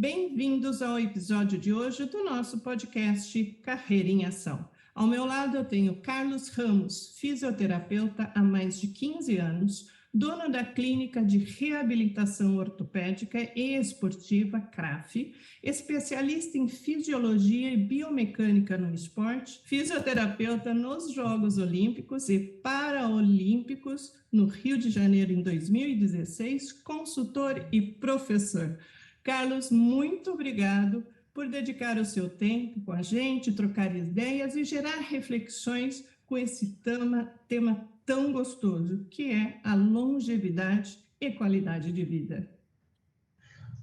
Bem-vindos ao episódio de hoje do nosso podcast Carreira em Ação. Ao meu lado eu tenho Carlos Ramos, fisioterapeuta há mais de 15 anos, dono da clínica de reabilitação ortopédica e esportiva CRAF, especialista em fisiologia e biomecânica no esporte, fisioterapeuta nos Jogos Olímpicos e Paraolímpicos no Rio de Janeiro em 2016, consultor e professor. Carlos, muito obrigado por dedicar o seu tempo com a gente, trocar ideias e gerar reflexões com esse tema tão gostoso, que é a longevidade e qualidade de vida.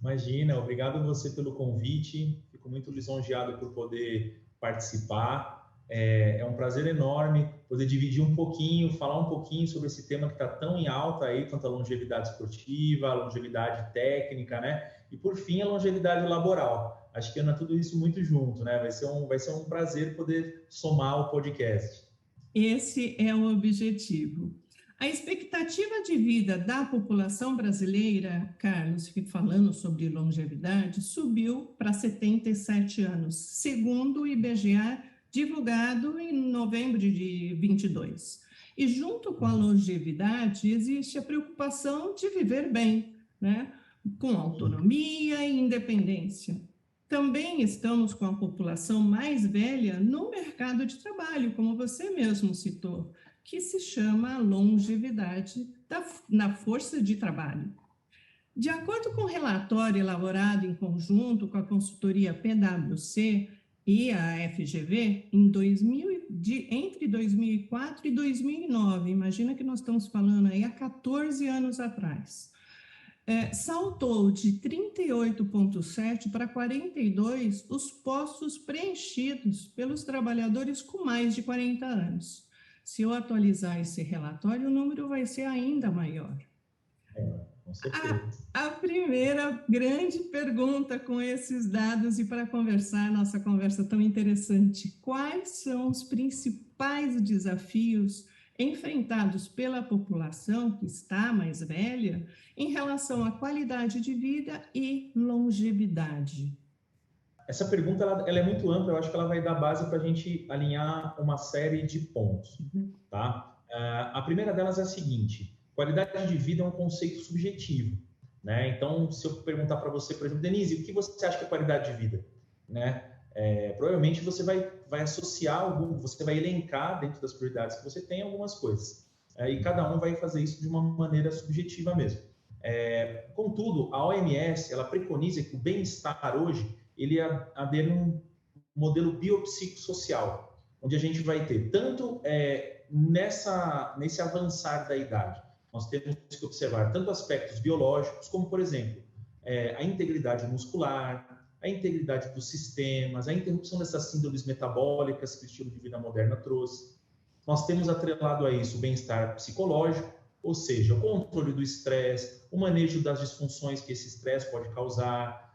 Imagina, obrigado você pelo convite, fico muito lisonjeado por poder participar. É um prazer enorme poder dividir um pouquinho, falar um pouquinho sobre esse tema que está tão em alta aí, quanto a longevidade esportiva, a longevidade técnica, né? E por fim, a longevidade laboral. Acho que anda tudo isso muito junto, né? Vai ser um prazer poder somar o podcast. Esse é o objetivo. A expectativa de vida da população brasileira, Carlos, falando sobre longevidade, subiu para 77 anos, segundo o IBGE, divulgado em novembro de 22. E junto com a longevidade, existe a preocupação de viver bem, né? Com autonomia e independência. Também estamos com a população mais velha no mercado de trabalho, como você mesmo citou, que se chama longevidade na força de trabalho. De acordo com o relatório elaborado em conjunto com a consultoria PwC e a FGV, entre 2004 e 2009, imagina que nós estamos falando aí há 14 anos atrás, saltou de 38,7 para 42 os postos preenchidos pelos trabalhadores com mais de 40 anos. Se eu atualizar esse relatório, o número vai ser ainda maior. Com certeza. A primeira grande pergunta com esses dados e para conversar, nossa conversa tão interessante, quais são os principais desafios enfrentados pela população que está mais velha em relação à qualidade de vida e longevidade? Essa pergunta ela é muito ampla, eu acho que ela vai dar base para a gente alinhar uma série de pontos. Tá? A primeira delas é a seguinte: qualidade de vida é um conceito subjetivo, né? Então, se eu perguntar para você, por exemplo, Denise, o que você acha que é qualidade de vida? Né? Provavelmente você vai associar, você vai elencar dentro das prioridades que você tem algumas coisas. E cada um vai fazer isso de uma maneira subjetiva mesmo. Contudo, a OMS, ela preconiza que o bem-estar hoje, ele adere a um modelo biopsicossocial, onde a gente vai ter tanto nesse avançar da idade, nós temos que observar tanto aspectos biológicos, como, por exemplo, a integridade muscular, a integridade dos sistemas, a interrupção dessas síndromes metabólicas que o estilo de vida moderna trouxe. Nós temos atrelado a isso o bem-estar psicológico, ou seja, o controle do estresse, o manejo das disfunções que esse estresse pode causar,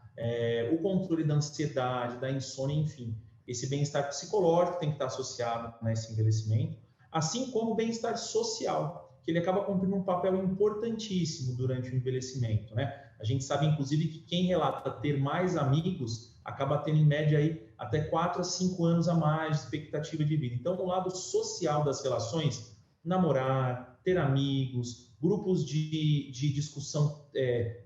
o controle da ansiedade, da insônia, enfim. Esse bem-estar psicológico tem que estar associado nesse envelhecimento, assim como o bem-estar social, que ele acaba cumprindo um papel importantíssimo durante o envelhecimento, né? A gente sabe, inclusive, que quem relata ter mais amigos acaba tendo, em média, aí, até 4 a 5 anos a mais de expectativa de vida. Então, no lado social das relações, namorar, ter amigos, grupos de discussão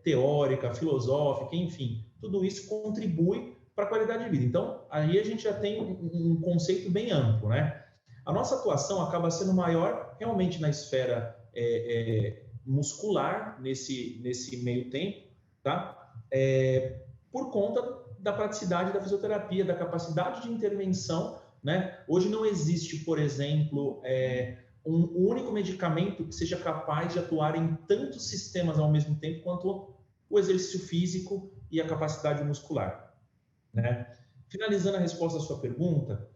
teórica, filosófica, enfim, tudo isso contribui para a qualidade de vida. Então, aí a gente já tem um conceito bem amplo, né? A nossa atuação acaba sendo maior realmente na esfera muscular, nesse meio tempo, tá? Por conta da praticidade da fisioterapia, da capacidade de intervenção, né? Hoje não existe, por exemplo, um único medicamento que seja capaz de atuar em tantos sistemas ao mesmo tempo quanto o exercício físico e a capacidade muscular, né? Finalizando a resposta à sua pergunta,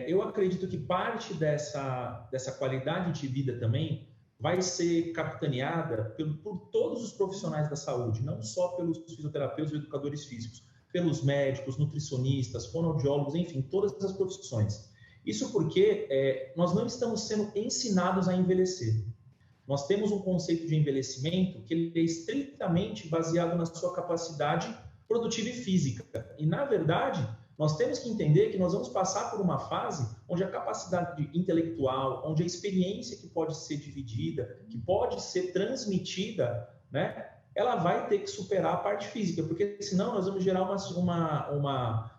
eu acredito que parte dessa qualidade de vida também vai ser capitaneada por todos os profissionais da saúde, não só pelos fisioterapeutas e educadores físicos, pelos médicos, nutricionistas, fonoaudiólogos, enfim, todas as profissões. Isso porque nós não estamos sendo ensinados a envelhecer. Nós temos um conceito de envelhecimento que ele é estritamente baseado na sua capacidade produtiva e física. E, na verdade, nós temos que entender que nós vamos passar por uma fase onde a capacidade intelectual, onde a experiência que pode ser dividida, que pode ser transmitida, né, ela vai ter que superar a parte física, porque senão nós vamos gerar nós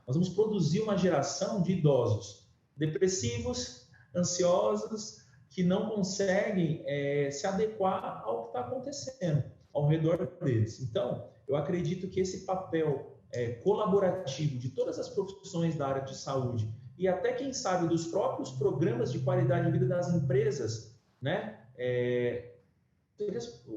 vamos produzir uma geração de idosos depressivos, ansiosos, que não conseguem se adequar ao que está acontecendo ao redor deles. Então, eu acredito que esse papel colaborativo de todas as profissões da área de saúde e até, quem sabe, dos próprios programas de qualidade de vida das empresas, né?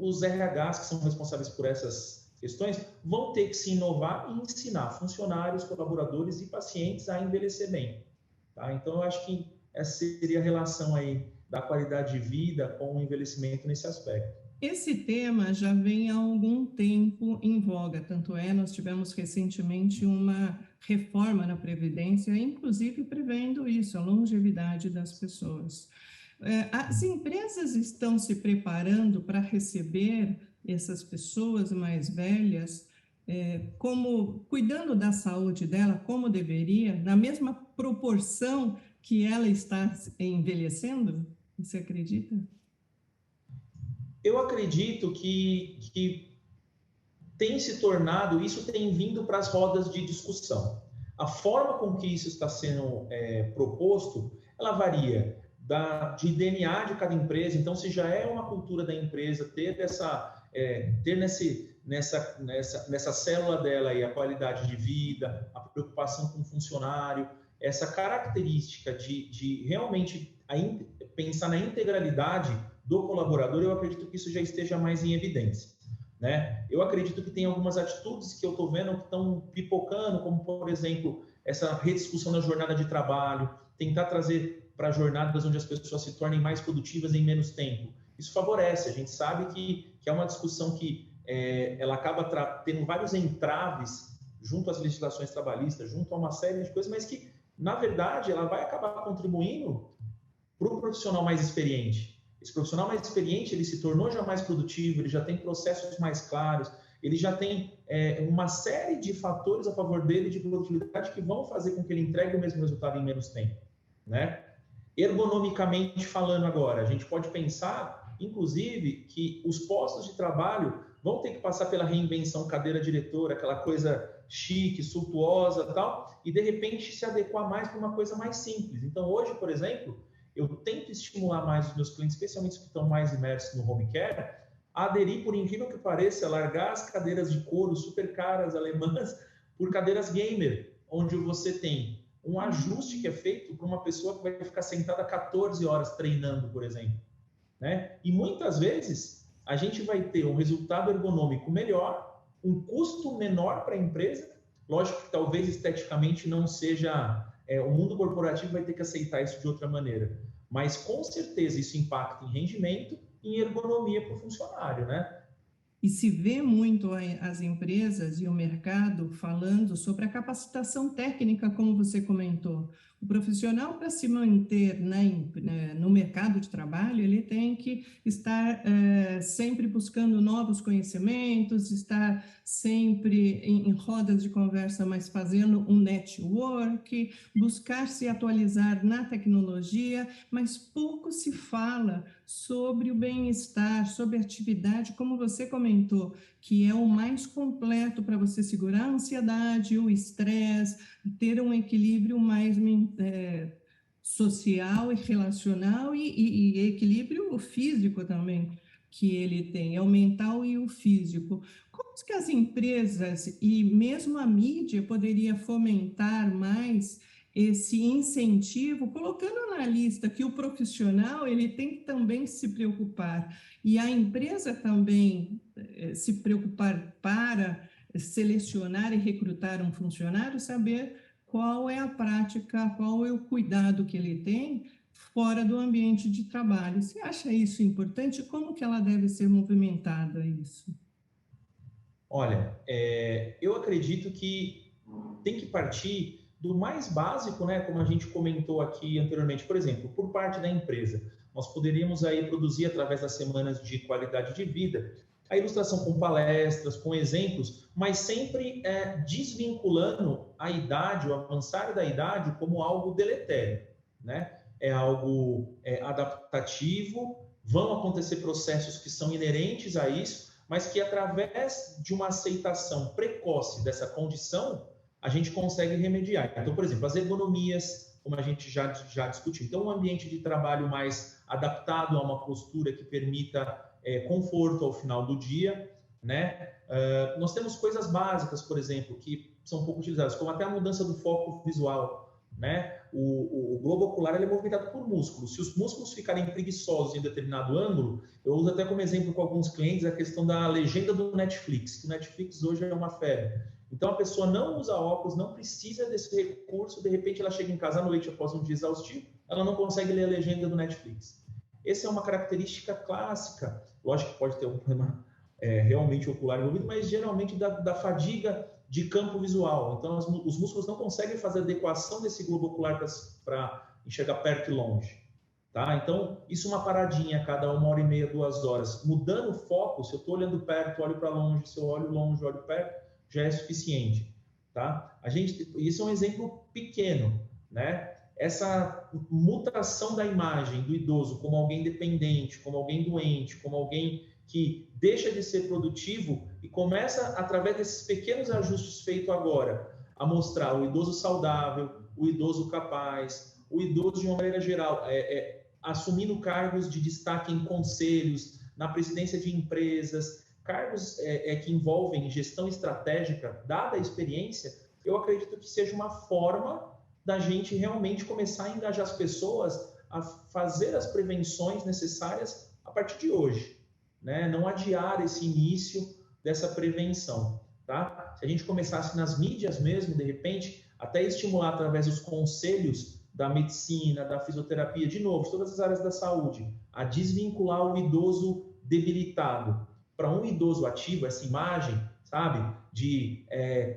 Os RHs que são responsáveis por essas questões vão ter que se inovar e ensinar funcionários, colaboradores e pacientes a envelhecer bem. Tá? Então, eu acho que essa seria a relação aí da qualidade de vida com o envelhecimento nesse aspecto. Esse tema já vem há algum tempo em voga, tanto nós tivemos recentemente uma reforma na Previdência, inclusive prevendo isso, a longevidade das pessoas. As empresas estão se preparando para receber essas pessoas mais velhas, como cuidando da saúde dela, como deveria, na mesma proporção que ela está envelhecendo? Você acredita? Eu acredito que tem se tornado, isso tem vindo para as rodas de discussão. A forma com que isso está sendo proposto, ela varia de DNA de cada empresa. Então, se já é uma cultura da empresa ter nessa célula dela aí a qualidade de vida, a preocupação com o funcionário, essa característica de realmente pensar na integralidade do colaborador, eu acredito que isso já esteja mais em evidência, né? Eu acredito que tem algumas atitudes que eu estou vendo que estão pipocando, como, por exemplo, essa rediscussão da jornada de trabalho, tentar trazer para jornadas onde as pessoas se tornem mais produtivas em menos tempo. Isso favorece. A gente sabe que é uma discussão que ela acaba tendo vários entraves junto às legislações trabalhistas, junto a uma série de coisas, mas que, na verdade, ela vai acabar contribuindo para o profissional mais experiente. Esse profissional mais experiente, ele se tornou já mais produtivo, ele já tem processos mais claros, ele já tem uma série de fatores a favor dele de produtividade que vão fazer com que ele entregue o mesmo resultado em menos tempo, né? Ergonomicamente falando agora, a gente pode pensar, inclusive, que os postos de trabalho vão ter que passar pela reinvenção cadeira diretora, aquela coisa chique, suntuosa e tal, e de repente se adequar mais para uma coisa mais simples. Então, hoje, por exemplo, eu tento estimular mais os meus clientes, especialmente os que estão mais imersos no home care, a aderir, por incrível que pareça, a largar as cadeiras de couro super caras alemãs por cadeiras gamer, onde você tem um ajuste que é feito para uma pessoa que vai ficar sentada 14 horas treinando, por exemplo, né? E muitas vezes a gente vai ter um resultado ergonômico melhor, um custo menor para a empresa. Lógico que talvez esteticamente não seja... o mundo corporativo vai ter que aceitar isso de outra maneira. Mas, com certeza, isso impacta em rendimento e em ergonomia para o funcionário, né? E se vê muito as empresas e o mercado falando sobre a capacitação técnica, como você comentou. O profissional, para se manter no mercado de trabalho, ele tem que estar sempre buscando novos conhecimentos, estar sempre em rodas de conversa, mas fazendo um network, buscar se atualizar na tecnologia, mas pouco se fala sobre o bem-estar, sobre a atividade, como você comentou, que é o mais completo para você segurar a ansiedade, o estresse, ter um equilíbrio mais social e relacional e equilíbrio físico também que ele tem, é o mental e o físico. Como que as empresas e mesmo a mídia poderia fomentar mais esse incentivo, colocando na lista que o profissional ele tem que também se preocupar e a empresa também se preocupar para selecionar e recrutar um funcionário, saber qual é a prática, qual é o cuidado que ele tem fora do ambiente de trabalho. Você acha isso importante? Como que ela deve ser movimentada isso? Olha, eu acredito que tem que partir do mais básico, né, como a gente comentou aqui anteriormente. Por exemplo, por parte da empresa, nós poderíamos aí produzir através das semanas de qualidade de vida A ilustração com palestras, com exemplos, mas sempre desvinculando a idade, o avançar da idade, como algo deletério, né? É algo adaptativo, vão acontecer processos que são inerentes a isso, mas que através de uma aceitação precoce dessa condição, a gente consegue remediar. Então, por exemplo, as ergonomias, como a gente já discutiu. Então, um ambiente de trabalho mais adaptado a uma postura que permita conforto ao final do dia, né? Nós temos coisas básicas, por exemplo, que são pouco utilizadas, como até a mudança do foco visual, né? O globo ocular ele é movimentado por músculos. Se os músculos ficarem preguiçosos em determinado ângulo, eu uso até como exemplo com alguns clientes a questão da legenda do Netflix, que o Netflix hoje é uma febre. Então, a pessoa não usa óculos, não precisa desse recurso, de repente ela chega em casa à noite após um dia exaustivo, ela não consegue ler a legenda do Netflix. Essa é uma característica clássica, lógico que pode ter um problema realmente ocular envolvido, mas geralmente da fadiga de campo visual. Então, os músculos não conseguem fazer a adequação desse globo ocular para enxergar perto e longe. Tá? Então, isso é uma paradinha a cada 1h30, 2 horas. Mudando o foco, se eu estou olhando perto, olho para longe, se eu olho longe, olho perto, já é suficiente. Tá? Isso é um exemplo pequeno, né? Essa mutação da imagem do idoso como alguém dependente, como alguém doente, como alguém que deixa de ser produtivo e começa, através desses pequenos ajustes feitos agora, a mostrar o idoso saudável, o idoso capaz, o idoso de uma maneira geral, assumindo cargos de destaque em conselhos, na presidência de empresas, cargos que envolvem gestão estratégica, dada a experiência, eu acredito que seja uma forma da gente realmente começar a engajar as pessoas a fazer as prevenções necessárias a partir de hoje, né? Não adiar esse início dessa prevenção, tá? Se a gente começasse nas mídias mesmo, de repente, até estimular através dos conselhos da medicina, da fisioterapia, de novo, todas as áreas da saúde, a desvincular o idoso debilitado para um idoso ativo, essa imagem, sabe, de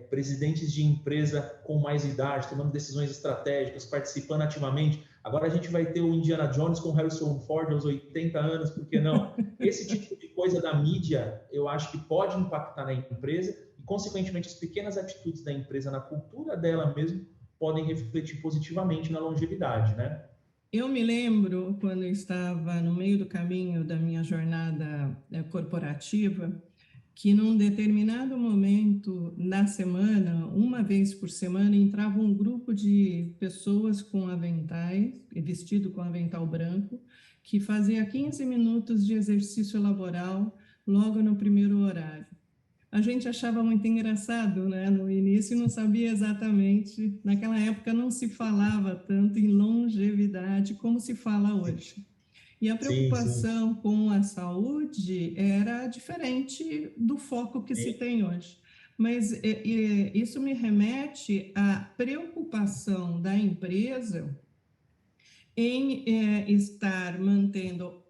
presidentes de empresa com mais idade, tomando decisões estratégicas, participando ativamente. Agora a gente vai ter o Indiana Jones com Harrison Ford aos 80 anos, por que não? Esse tipo de coisa da mídia, eu acho que pode impactar na empresa e, consequentemente, as pequenas atitudes da empresa, na cultura dela mesmo, podem refletir positivamente na longevidade, né? Eu me lembro, quando eu estava no meio do caminho da minha jornada corporativa, que num determinado momento na semana, uma vez por semana, entrava um grupo de pessoas com aventais, vestido com avental branco, que fazia 15 minutos de exercício laboral logo no primeiro horário. A gente achava muito engraçado, né? No início não sabia exatamente, naquela época não se falava tanto em longevidade como se fala hoje. E a preocupação com a saúde era diferente do foco que se tem hoje. Mas isso me remete à preocupação da empresa em estar mantendo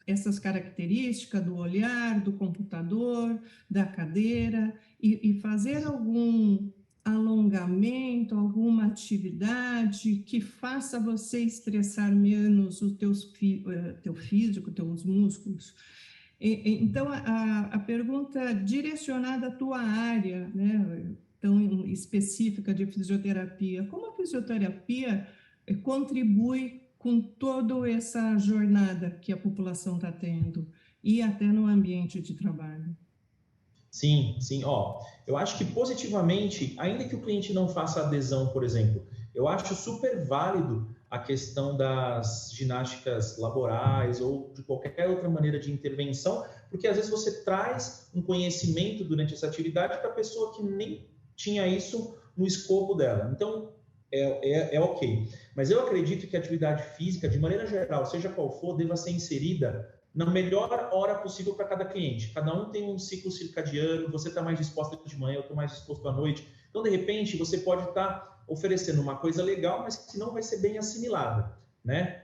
essas características do olhar, do computador, da cadeira, e fazer algum alongamento, alguma atividade que faça você estressar menos o teu físico, teus músculos. Então, a pergunta direcionada à tua área, né, tão específica de fisioterapia, como a fisioterapia contribui com toda essa jornada que a população está tendo e até no ambiente de trabalho? Sim, sim. Eu acho que positivamente, ainda que o cliente não faça adesão, por exemplo, eu acho super válido a questão das ginásticas laborais ou de qualquer outra maneira de intervenção, porque às vezes você traz um conhecimento durante essa atividade para a pessoa que nem tinha isso no escopo dela. Então, é ok. Mas eu acredito que a atividade física, de maneira geral, seja qual for, deva ser inserida na melhor hora possível para cada cliente. Cada um tem um ciclo circadiano, você está mais disposta de manhã, eu estou mais disposto à noite. Então, de repente, você pode estar oferecendo uma coisa legal, mas que não vai ser bem assimilada, né?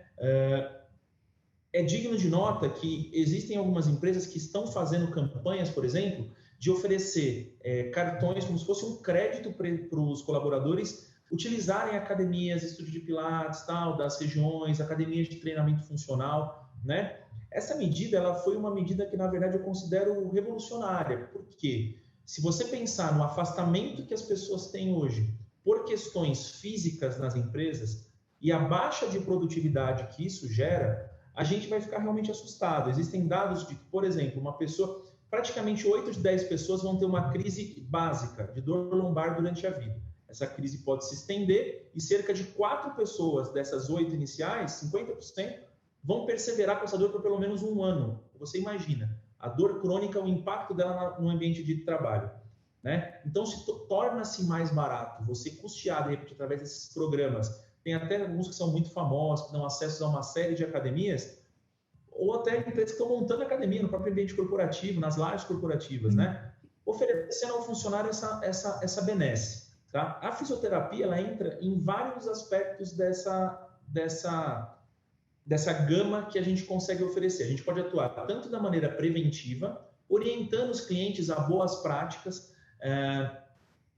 É digno de nota que existem algumas empresas que estão fazendo campanhas, por exemplo, de oferecer cartões como se fosse um crédito para os colaboradores utilizarem academias, estúdio de pilates, tal, das regiões, academias de treinamento funcional, né? Essa medida, ela foi uma medida que, na verdade, eu considero revolucionária. Por quê? Se você pensar no afastamento que as pessoas têm hoje por questões físicas nas empresas e a baixa de produtividade que isso gera, a gente vai ficar realmente assustado. Existem dados de que, por exemplo, uma pessoa, praticamente 8 de 10 pessoas vão ter uma crise básica de dor lombar durante a vida. Essa crise pode se estender e cerca de 4 pessoas dessas 8 iniciais, 50%, vão perseverar com essa dor por pelo menos um ano. Você imagina, a dor crônica, o impacto dela no ambiente de trabalho, né? Então, torna-se mais barato você custear, de repente, através desses programas. Tem até alguns que são muito famosos, que dão acesso a uma série de academias, ou até empresas que estão montando academia no próprio ambiente corporativo, nas lajes corporativas, né? Oferecendo ao funcionário essa benesse. Tá? A fisioterapia, ela entra em vários aspectos dessa gama que a gente consegue oferecer. A gente pode atuar tanto da maneira preventiva, orientando os clientes a boas práticas,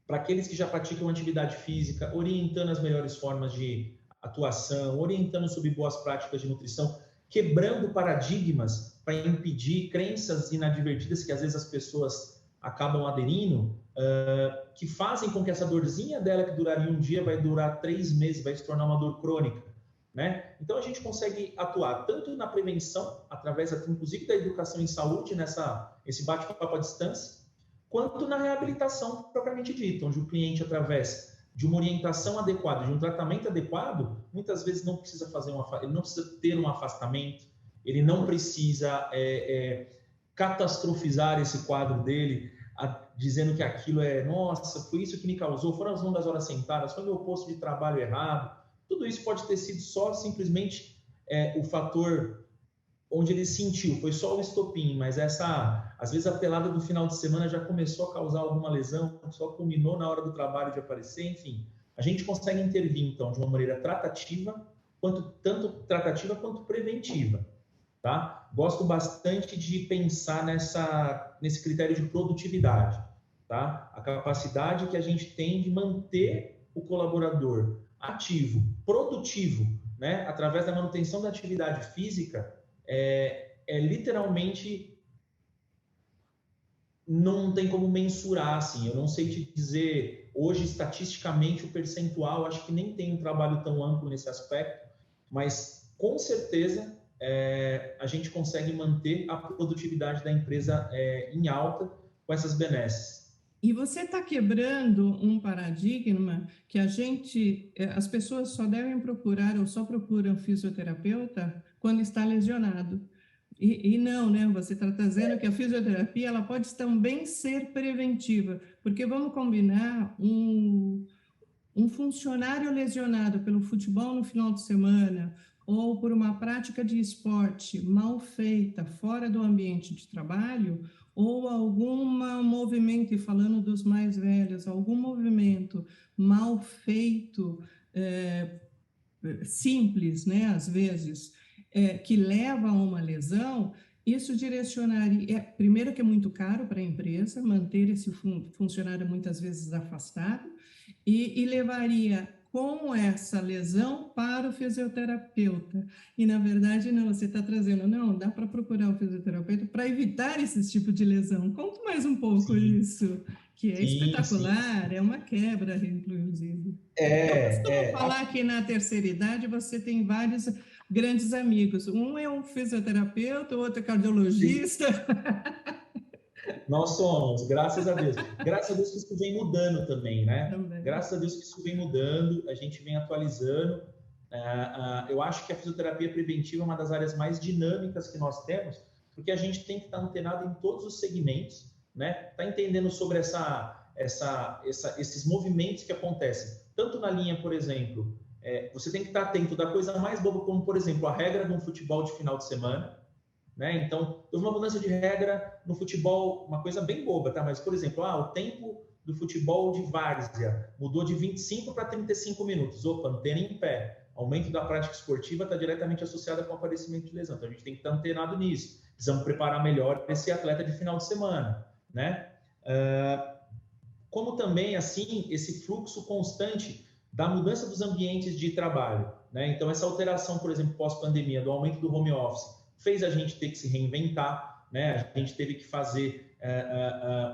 para aqueles que já praticam atividade física, orientando as melhores formas de atuação, orientando sobre boas práticas de nutrição, quebrando paradigmas para impedir crenças inadvertidas que às vezes as pessoas acabam aderindo, que fazem com que essa dorzinha dela que duraria um dia vai durar 3 meses, vai se tornar uma dor crônica, né? Então a gente consegue atuar tanto na prevenção, através inclusive da educação em saúde, esse bate-papo à distância, quanto na reabilitação propriamente dita, onde o cliente, através de uma orientação adequada, de um tratamento adequado, muitas vezes não precisa ele não precisa ter um afastamento, ele não precisa catastrofizar esse quadro dele, dizendo que aquilo nossa, foi isso que me causou, foram as longas horas sentadas, foi meu posto de trabalho errado. Tudo isso pode ter sido só simplesmente o fator onde ele sentiu, foi só o estopim, mas às vezes a pelada do final de semana já começou a causar alguma lesão, só culminou na hora do trabalho de aparecer, enfim. A gente consegue intervir, então, de uma maneira tratativa, tanto tratativa quanto preventiva, tá? Gosto bastante de pensar nesse critério de produtividade, tá? A capacidade que a gente tem de manter o colaborador ativo, produtivo, né? Através da manutenção da atividade física, literalmente não tem como mensurar, assim. Eu não sei te dizer hoje estatisticamente o percentual, acho que nem tem um trabalho tão amplo nesse aspecto, mas com certeza a gente consegue manter a produtividade da empresa em alta com essas benesses. E você está quebrando um paradigma que as pessoas só devem procurar ou só procuram fisioterapeuta quando está lesionado. E não, né? Você está trazendo que a fisioterapia ela pode também ser preventiva, porque vamos combinar um funcionário lesionado pelo futebol no final de semana ou por uma prática de esporte mal feita fora do ambiente de trabalho, ou algum movimento, e falando dos mais velhos, algum movimento mal feito, simples, né, às vezes, que leva a uma lesão, isso direcionaria, primeiro que é muito caro para a empresa manter esse funcionário muitas vezes afastado, e levaria com essa lesão para o fisioterapeuta. E, na verdade, não, você está trazendo, não, dá para procurar o fisioterapeuta para evitar esse tipo de lesão. Conta mais um pouco isso, que é espetacular, é uma quebra, inclusive. Eu costumo falar que na terceira idade você tem vários grandes amigos. Um é um fisioterapeuta, o outro é cardiologista. Nós somos, graças a Deus. Graças a Deus que isso vem mudando também, né? Também. Graças a Deus que isso vem mudando, a gente vem atualizando. Eu acho que a fisioterapia preventiva é uma das áreas mais dinâmicas que nós temos, porque a gente tem que estar antenado em todos os segmentos, né? Tá entendendo sobre esses movimentos que acontecem, tanto na linha, por exemplo, você tem que estar atento da coisa mais boba, como, por exemplo, a regra de um futebol de final de semana, né? Então, houve uma mudança de regra no futebol, uma coisa bem boba, tá? Mas, por exemplo, o tempo do futebol de várzea mudou de 25 para 35 minutos. Opa, antena em pé. Aumento da prática esportiva está diretamente associada com o aparecimento de lesão. Então, a gente tem que estar antenado nisso. Precisamos preparar melhor esse atleta de final de semana, né? Como também, assim, esse fluxo constante da mudança dos ambientes de trabalho, né? Então, essa alteração, por exemplo, pós-pandemia, do aumento do home office, fez a gente ter que se reinventar, né? A gente teve que fazer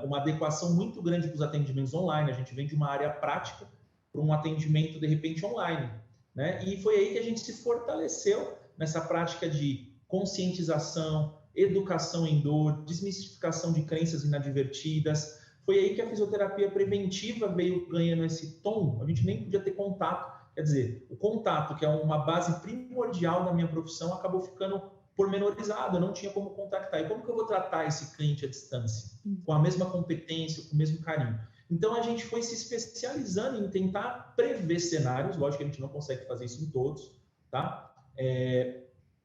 uma adequação muito grande dos atendimentos online. A gente vem de uma área prática para um atendimento, de repente, online, né? E foi aí que a gente se fortaleceu nessa prática de conscientização, educação em dor, desmistificação de crenças inadvertidas. Foi aí que a fisioterapia preventiva veio ganhando esse tom. A gente nem podia ter contato. Quer dizer, o contato, que é uma base primordial da minha profissão, acabou ficando pormenorizado. Eu não tinha como contactar. E como que eu vou tratar esse cliente à distância? Com a mesma competência, com o mesmo carinho. Então, a gente foi se especializando em tentar prever cenários. Lógico que a gente não consegue fazer isso em todos, tá?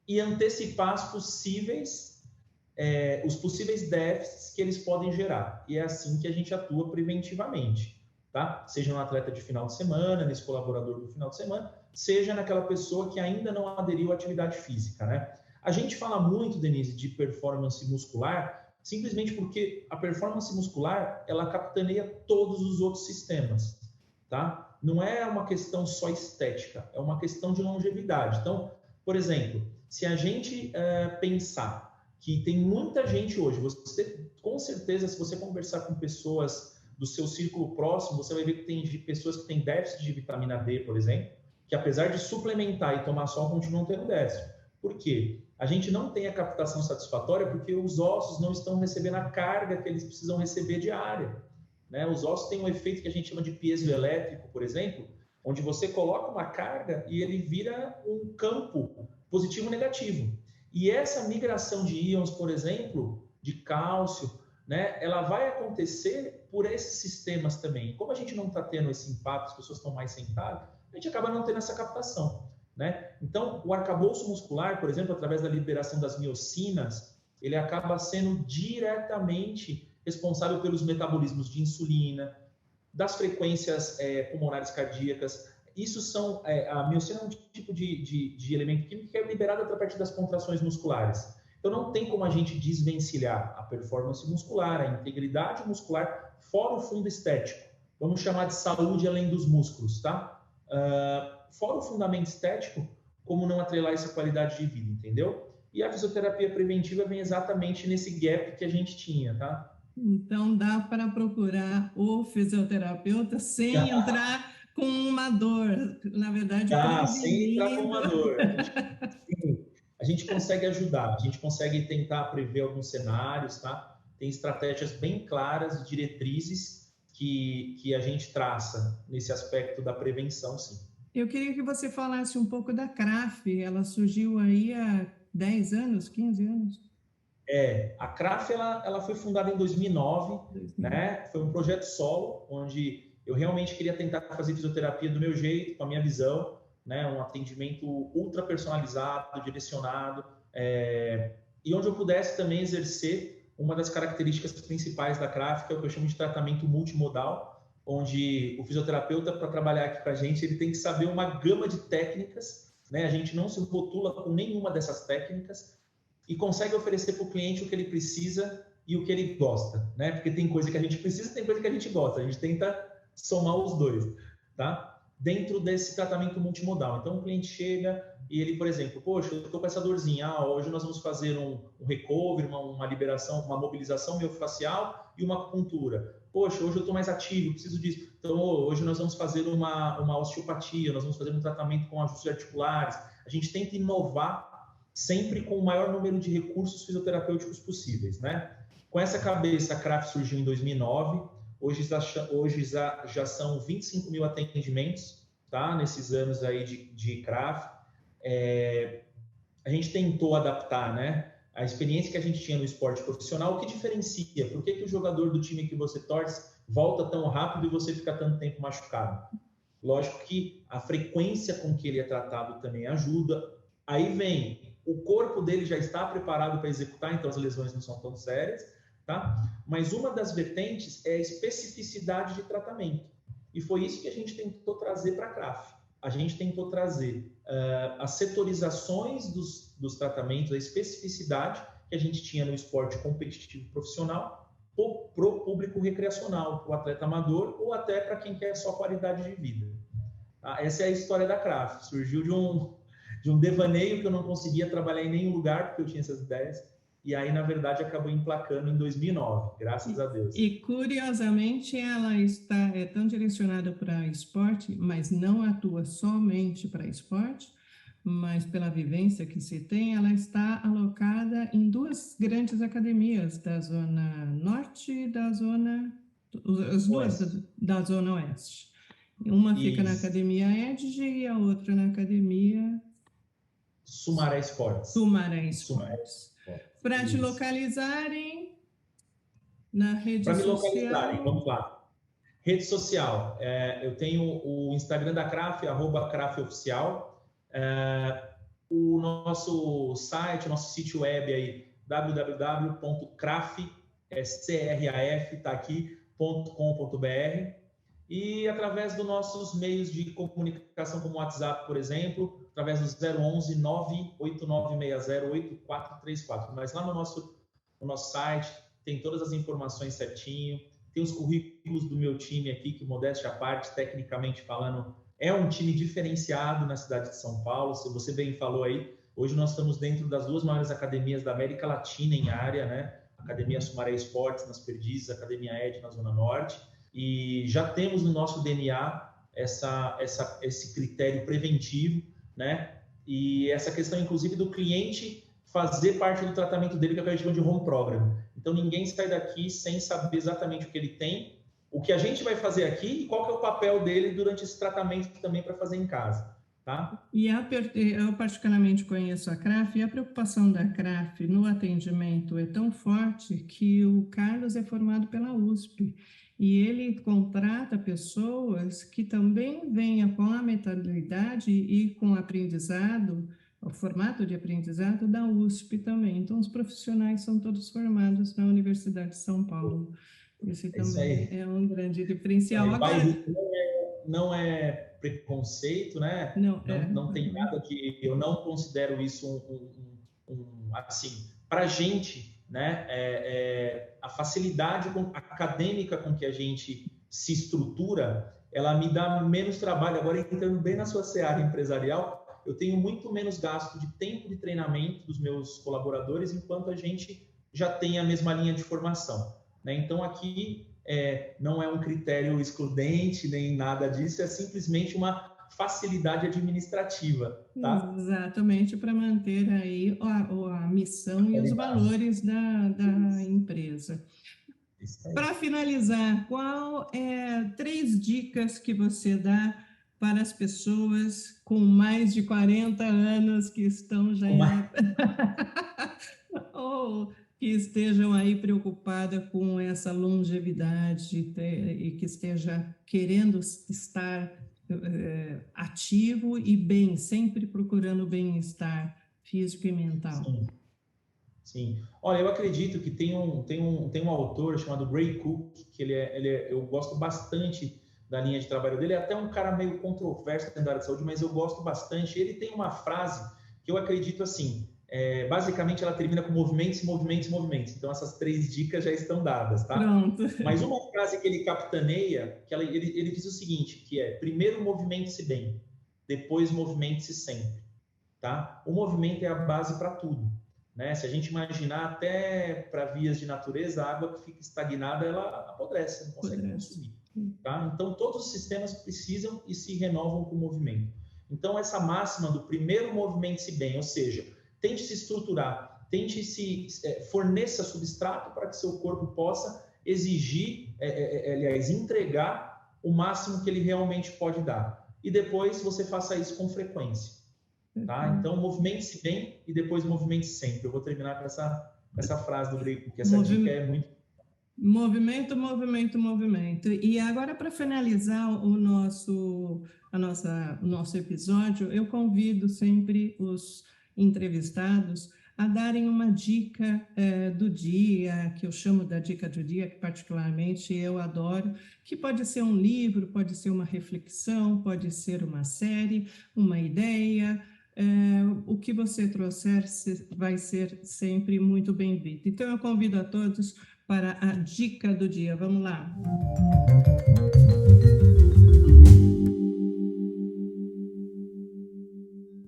E antecipar os possíveis déficits que eles podem gerar. E é assim que a gente atua preventivamente, tá? Seja no atleta de final de semana, nesse colaborador do final de semana, seja naquela pessoa que ainda não aderiu à atividade física, né? A gente fala muito, Denise, de performance muscular, simplesmente porque a performance muscular, ela capitaneia todos os outros sistemas, tá? Não é uma questão só estética, é uma questão de longevidade. Então, por exemplo, se a gente pensar que tem muita gente hoje, você, com certeza, se você conversar com pessoas do seu círculo próximo, você vai ver que tem pessoas que têm déficit de vitamina D, por exemplo, que apesar de suplementar e tomar sol, continuam tendo déficit. Por quê? A gente não tem a captação satisfatória porque os ossos não estão recebendo a carga que eles precisam receber diária, né? Os ossos têm um efeito que a gente chama de piezoelétrico, por exemplo, onde você coloca uma carga e ele vira um campo positivo e negativo. E essa migração de íons, por exemplo, de cálcio, né, ela vai acontecer por esses sistemas também. Como a gente não está tendo esse impacto, as pessoas estão mais sentadas, a gente acaba não tendo essa captação, né? Então, o arcabouço muscular, por exemplo, através da liberação das miocinas, ele acaba sendo diretamente responsável pelos metabolismos de insulina, das frequências pulmonares cardíacas. Isso são, a miocina é um tipo de elemento químico que é liberado a partir das contrações musculares. Então, não tem como a gente desvencilhar a performance muscular, a integridade muscular, fora o fundo estético. Vamos chamar de saúde além dos músculos, tá? Fora o fundamento estético, como não atrelar essa qualidade de vida, entendeu? E a fisioterapia preventiva vem exatamente nesse gap que a gente tinha, tá? Então, dá para procurar o fisioterapeuta sem entrar com uma dor, na verdade, Sem entrar com prevenindo. uma dor. A gente consegue ajudar, a gente consegue tentar prever alguns cenários, tá? Tem estratégias bem claras e diretrizes que a gente traça nesse aspecto da prevenção, sim. Eu queria que você falasse um pouco da CRAF, ela surgiu aí há 10 anos, 15 anos? A CRAF, ela foi fundada em 2009, né? Foi um projeto solo, onde eu realmente queria tentar fazer fisioterapia do meu jeito, com a minha visão, né? Um atendimento ultra personalizado, direcionado, e onde eu pudesse também exercer uma das características principais da CRAF, que é o que eu chamo de tratamento multimodal, onde o fisioterapeuta, para trabalhar aqui com a gente, ele tem que saber uma gama de técnicas, né? A gente não se rotula com nenhuma dessas técnicas e consegue oferecer para o cliente o que ele precisa e o que ele gosta, né? Porque tem coisa que a gente precisa e tem coisa que a gente gosta. A gente tenta somar os dois, tá? Dentro desse tratamento multimodal. Então, o cliente chega e ele, por exemplo, poxa, eu estou com essa dorzinha, hoje nós vamos fazer um recovery, uma liberação, uma mobilização miofascial e uma acupuntura. Poxa, hoje eu estou mais ativo, preciso disso. Então, hoje nós vamos fazer uma osteopatia, nós vamos fazer um tratamento com ajustes articulares. A gente tenta inovar sempre com o maior número de recursos fisioterapêuticos possíveis, né? Com essa cabeça, a CRAF surgiu em 2009, hoje já são 25 mil atendimentos, tá? Nesses anos aí de CRAF. A gente tentou adaptar, né? A experiência que a gente tinha no esporte profissional, o que diferencia? Por que o jogador do time que você torce volta tão rápido e você fica tanto tempo machucado? Lógico que a frequência com que ele é tratado também ajuda. Aí vem, o corpo dele já está preparado para executar, então as lesões não são tão sérias, tá? Mas uma das vertentes é a especificidade de tratamento. E foi isso que a gente tentou trazer para a CRAF. A gente tentou trazer as setorizações dos tratamentos, a especificidade que a gente tinha no esporte competitivo profissional para o público recreacional, para o atleta amador ou até para quem quer só qualidade de vida. Essa é a história da CRAF. Surgiu de um devaneio que eu não conseguia trabalhar em nenhum lugar, porque eu tinha essas ideias. E aí, na verdade, acabou emplacando em 2009, graças a Deus. E curiosamente, ela é tão direcionada para esporte, mas não atua somente para esporte, mas pela vivência que se tem, ela está alocada em 2 grandes academias da Zona Norte e as duas da Zona Oeste. Uma fica na Academia Edge e a outra na Academia Sumaré Esportes. Sumaré Esportes. Para te localizarem na rede social. Para me localizarem, vamos lá. Rede social, eu tenho o Instagram da CRAF, @CRAFoficial. O nosso site, o nosso sítio web aí, www.craf.com.br, e através dos nossos meios de comunicação, como o WhatsApp, por exemplo, através do 011 98960 8434. Mas lá no nosso site tem todas as informações certinho, tem os currículos do meu time aqui, que, modéstia à parte, tecnicamente falando, é um time diferenciado na cidade de São Paulo. Se você bem falou aí, hoje nós estamos dentro das 2 maiores academias da América Latina em área, né? Academia Sumaré Esportes nas Perdizes, Academia Ed na Zona Norte, e já temos no nosso DNA esse critério preventivo, né? E essa questão, inclusive, do cliente fazer parte do tratamento dele, que é o que a gente chama de home program. Então, ninguém sai daqui sem saber exatamente o que ele tem, o que a gente vai fazer aqui e qual que é o papel dele durante esse tratamento também para fazer em casa, tá? E eu particularmente conheço a CRAF, e a preocupação da CRAF no atendimento é tão forte que o Carlos é formado pela USP e ele contrata pessoas que também venham com a mentalidade e com o aprendizado, o formato de aprendizado da USP também. Então, os profissionais são todos formados na Universidade de São Paulo. Esse também é um grande diferencial. Agora, não é preconceito, né? Não tem nada que eu não considero isso assim, para a gente, né? A facilidade acadêmica com que a gente se estrutura, ela me dá menos trabalho. Agora, entrando bem na sua seara empresarial, eu tenho muito menos gasto de tempo de treinamento dos meus colaboradores, enquanto a gente já tem a mesma linha de formação, né? Então, aqui não é um critério excludente, nem nada disso, é simplesmente uma facilidade administrativa, tá? Exatamente, para manter aí a missão e os valores da empresa. Para finalizar, qual 3 dicas que você dá para as pessoas com mais de 40 anos que estão já ou que estejam aí preocupadas com essa longevidade e que esteja querendo estar ativo e bem, sempre procurando bem-estar físico e mental? Sim. Olha, eu acredito que tem um autor chamado Gray Cook, que eu gosto bastante da linha de trabalho dele. É até um cara meio controverso dentro da área de saúde, mas eu gosto bastante. Ele tem uma frase que eu acredito assim, basicamente ela termina com movimentos, movimentos, movimentos. Então essas 3 dicas já estão dadas, tá? Pronto. Mas uma frase que ele capitaneia, que ele diz o seguinte, que é: primeiro movimente-se bem, depois movimente-se sempre, tá? O movimento é a base para tudo, né? Se a gente imaginar até para vias de natureza, a água que fica estagnada, ela apodrece, não consegue consumir, tá? Então todos os sistemas precisam e se renovam com o movimento. Então essa máxima do primeiro movimente-se bem, ou seja, tente se estruturar, tente forneça substrato para que seu corpo possa exigir, aliás, entregar o máximo que ele realmente pode dar. E depois você faça isso com frequência, tá? Então, movimente-se bem e depois movimente-se sempre. Eu vou terminar com essa frase do Gray, porque essa dica é muito... Movimento, movimento, movimento. E agora, para finalizar o nosso episódio, eu convido sempre os entrevistados a darem uma dica do dia, que eu chamo da dica do dia, que particularmente eu adoro, que pode ser um livro, pode ser uma reflexão, pode ser uma série, uma ideia. O que você trouxer vai ser sempre muito bem-vindo. Então, eu convido a todos para a dica do dia. Vamos lá.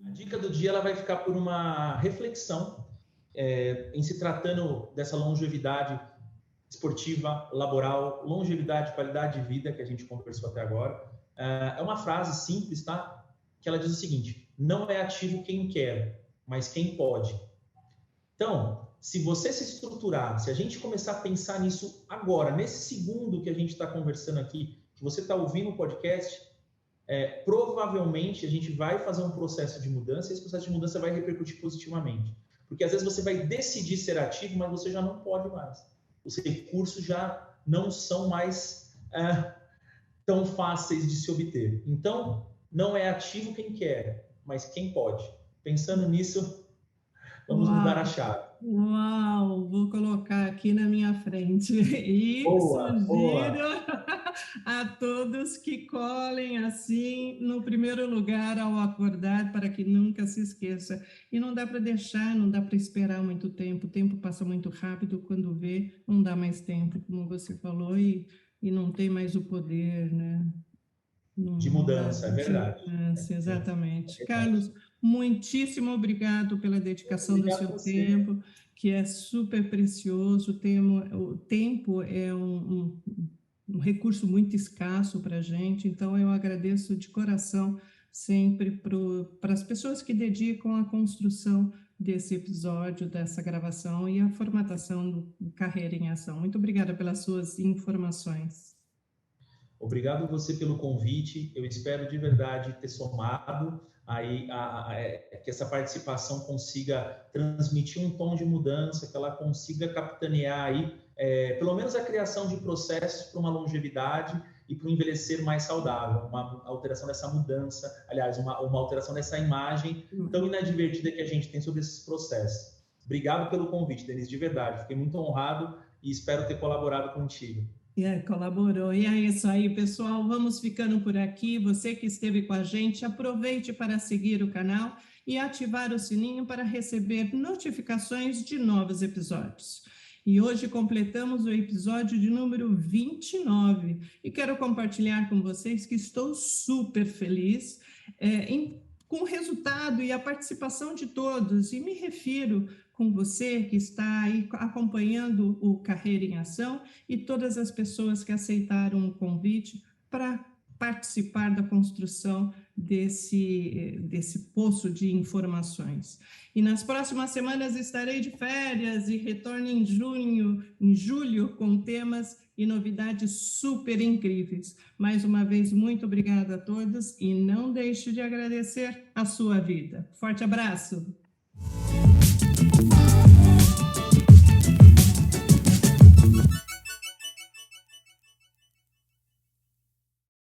A dica do dia ela vai ficar por uma reflexão em se tratando dessa longevidade esportiva, laboral, longevidade, qualidade de vida que a gente conversou até agora. É uma frase simples, tá? Que ela diz o seguinte: não é ativo quem quer, mas quem pode. Então, se você se estruturar, se a gente começar a pensar nisso agora, nesse segundo que a gente está conversando aqui, que você está ouvindo o podcast, provavelmente a gente vai fazer um processo de mudança e esse processo de mudança vai repercutir positivamente. Porque às vezes você vai decidir ser ativo, mas você já não pode mais. Os recursos já não são mais tão fáceis de se obter. Então, não é ativo quem quer, mas quem pode. Pensando nisso, vamos mudar a chave. Uau, vou colocar aqui na minha frente e sugiro a todos que colhem assim no primeiro lugar ao acordar, para que nunca se esqueça. E não dá para deixar, não dá para esperar muito tempo, o tempo passa muito rápido, quando vê, não dá mais tempo, como você falou, e não tem mais o poder, né? De mudança, é verdade. Exatamente. Carlos, muitíssimo obrigado pela dedicação do seu tempo, que é super precioso. O tempo é um recurso muito escasso para a gente, então eu agradeço de coração sempre para as pessoas que dedicam a construção desse episódio, dessa gravação e a formatação do Carreira em Ação. Muito obrigada pelas suas informações. Obrigado você pelo convite. Eu espero de verdade ter somado aí que essa participação consiga transmitir um tom de mudança, que ela consiga capitanear aí pelo menos a criação de processos para uma longevidade e para um envelhecer mais saudável, uma alteração dessa mudança, aliás, uma alteração dessa imagem tão inadvertida que a gente tem sobre esses processos. Obrigado pelo convite, Denise, de verdade. Fiquei muito honrado e espero ter colaborado contigo. Colaborou. E é isso aí, pessoal. Vamos ficando por aqui. Você que esteve com a gente, aproveite para seguir o canal e ativar o sininho para receber notificações de novos episódios. E hoje completamos o episódio de número 29 e quero compartilhar com vocês que estou super feliz com o resultado e a participação de todos, e me refiro com você que está aí acompanhando o Carreira em Ação e todas as pessoas que aceitaram o convite para participar da construção desse poço de informações. E nas próximas semanas estarei de férias e retorno em julho com temas e novidades super incríveis. Mais uma vez, muito obrigada a todos e não deixe de agradecer a sua vida. Forte abraço!